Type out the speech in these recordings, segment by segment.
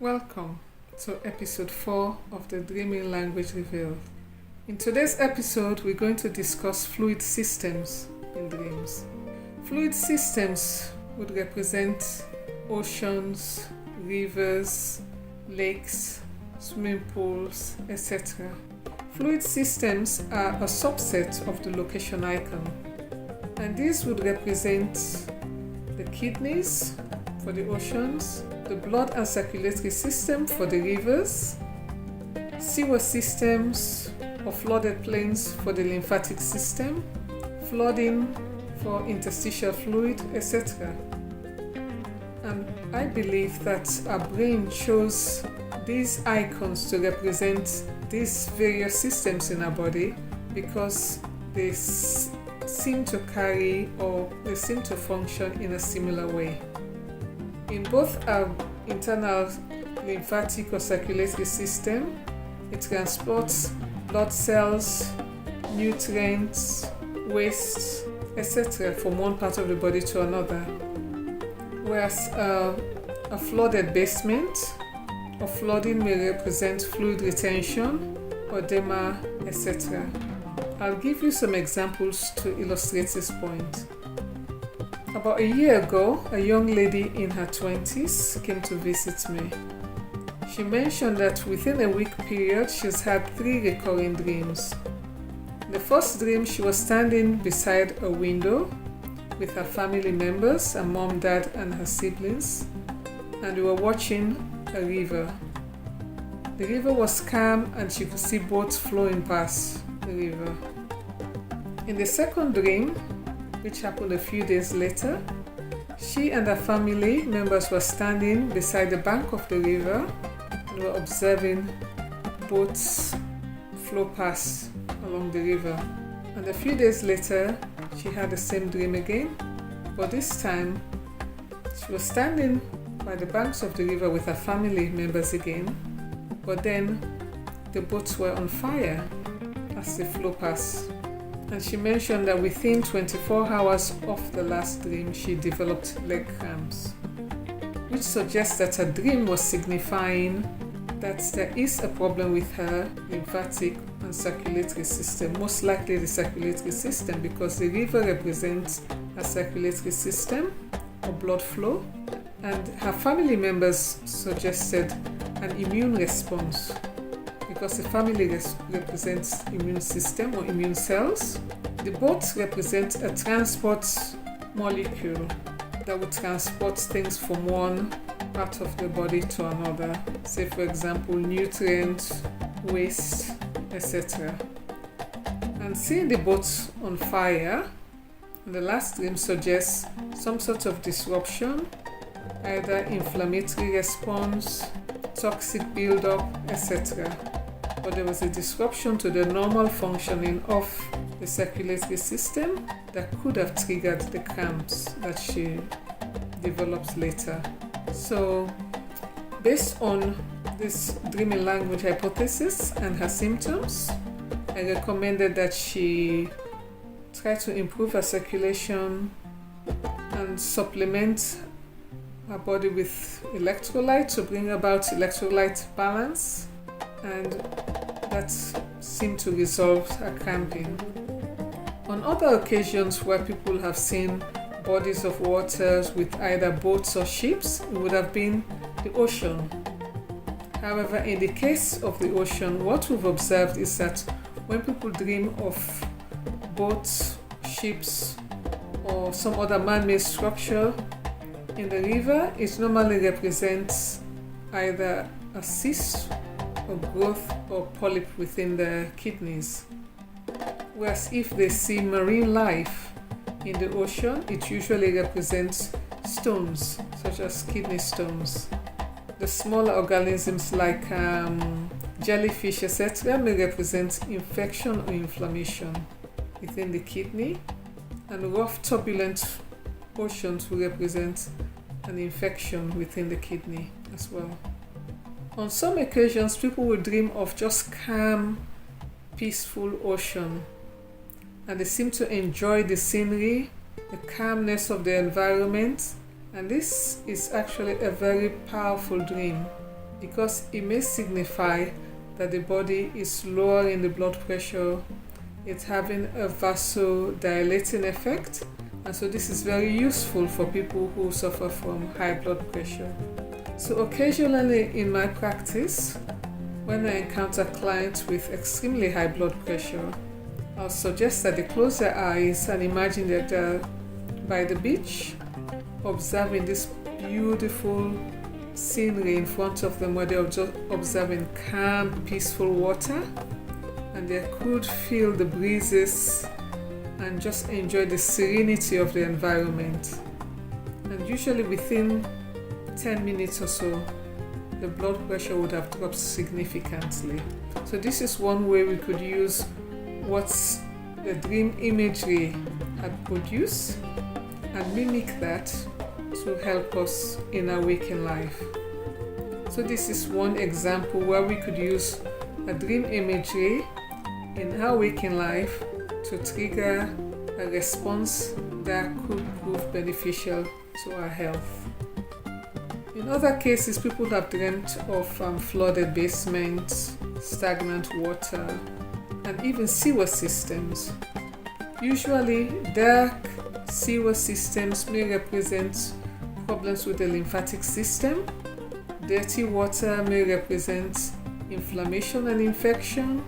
Welcome to episode 4 of the Dreaming Language Revealed. In today's episode, we're going to discuss fluid systems in dreams. Fluid systems would represent oceans, rivers, lakes, swimming pools, etc. Fluid systems are a subset of the location icon, and these would represent the kidneys for the oceans, the blood and circulatory system for the rivers, sewer systems or flooded plains for the lymphatic system, flooding for interstitial fluid, etc. And I believe that our brain chose these icons to represent these various systems in our body because they seem to carry or they seem to function in a similar way. In both our internal lymphatic or circulatory system, it transports blood cells, nutrients, waste, etc. from one part of the body to another. Whereas a flooded basement or flooding may represent fluid retention, Adama, etc. I'll give you some examples to illustrate this point. About a year ago, a young lady in her 20s came to visit me. She mentioned that within a week period, she's had 3 recurring dreams. The first dream, she was standing beside a window with her family members, her mom, dad, and her siblings, and they were watching a river. The river was calm and she could see boats flowing past the river. In the second dream, which happened a few days later, she and her family members were standing beside the bank of the river and were observing boats flow past along the river. And a few days later, she had the same dream again, but this time she was standing by the banks of the river with her family members again, but then the boats were on fire as they flew past. And she mentioned that within 24 hours of the last dream, she developed leg cramps, which suggests that her dream was signifying that there is a problem with her lymphatic and circulatory system, most likely the circulatory system, because the river represents a circulatory system or blood flow, and her family members suggested an immune response, because the family represents immune system or immune cells. The boats represent a transport molecule that would transport things from one part of the body to another, say for example nutrients, waste, etc. And seeing the boats on fire in the last dream suggests some sort of disruption, either inflammatory response, toxic buildup, etc. But there was a disruption to the normal functioning of the circulatory system that could have triggered the cramps that she develops later. So, based on this dreaming language hypothesis and her symptoms, I recommended that she try to improve her circulation and supplement her body with electrolyte to bring about electrolyte balance, and that seemed to resolve her cramping. On other occasions where people have seen bodies of waters with either boats or ships, it would have been the ocean. However, in the case of the ocean, what we've observed is that when people dream of boats, ships, or some other man-made structure in the river, it normally represents either a cyst or growth or polyp within the kidneys. Whereas if they see marine life in the ocean, it usually represents stones, such as kidney stones. The smaller organisms like jellyfish, etc., may represent infection or inflammation within the kidney, and rough, turbulent oceans will represent an infection within the kidney as well. On some occasions, people will dream of just calm, peaceful ocean, and they seem to enjoy the scenery, the calmness of the environment, and this is actually a very powerful dream. because it may signify that the body is lowering the blood pressure, it's having a vasodilating effect, and so this is very useful for people who suffer from high blood pressure. So occasionally in my practice, when I encounter clients with extremely high blood pressure, I'll suggest that they close their eyes and imagine that they're by the beach, observing this beautiful scenery in front of them, where they're just observing calm, peaceful water, and they could feel the breezes and just enjoy the serenity of the environment. And usually within 10 minutes or so, the blood pressure would have dropped significantly. So this is one way we could use what the dream imagery had produced and mimic that to help us in our waking life. So this is one example where we could use a dream imagery in our waking life to trigger a response that could prove beneficial to our health. In other cases, people have dreamt of flooded basements, stagnant water, and even sewer systems. Usually, dark sewer systems may represent problems with the lymphatic system. Dirty water may represent inflammation and infection,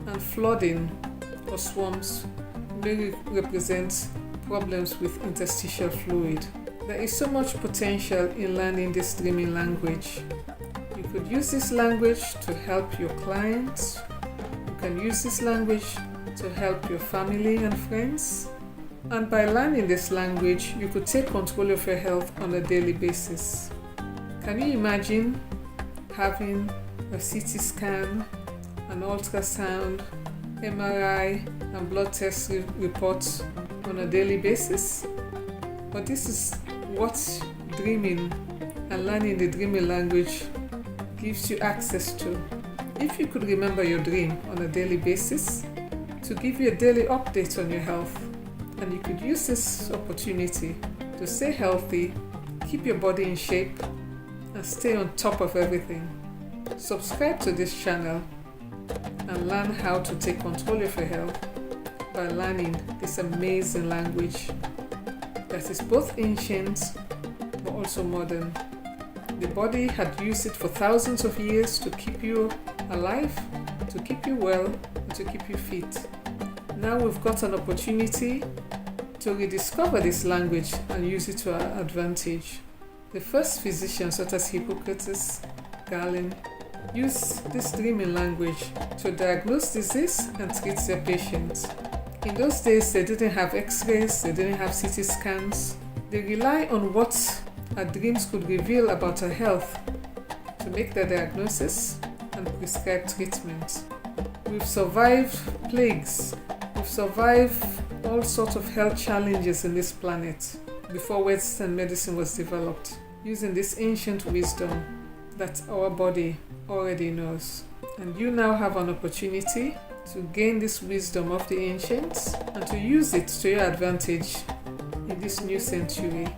and flooding or swamps may represent problems with interstitial fluid. There is so much potential in learning this dreaming language. You could use this language to help your clients. You can use this language to help your family and friends. And by learning this language, you could take control of your health on a daily basis. Can you imagine having a CT scan, an ultrasound, MRI, and blood test reports on a daily basis? But this is what dreaming and learning the dreaming language gives you access to. If you could remember your dream on a daily basis to give you a daily update on your health, and you could use this opportunity to stay healthy, keep your body in shape, and stay on top of everything. Subscribe to this channel and learn how to take control of your health by learning this amazing language that is both ancient but also modern. The body had used it for thousands of years to keep you alive, to keep you well, and to keep you fit. Now we've got an opportunity to rediscover this language and use it to our advantage. The first physicians, such as Hippocrates, Galen, used this dreaming language to diagnose disease and treat their patients. In those days, they didn't have x-rays, they didn't have CT scans. They rely on what our dreams could reveal about our health to make their diagnosis and prescribe treatment. We've survived plagues, we've survived all sorts of health challenges in this planet before Western medicine was developed, using this ancient wisdom that our body already knows. And you now have an opportunity to gain this wisdom of the ancients and to use it to your advantage in this new century.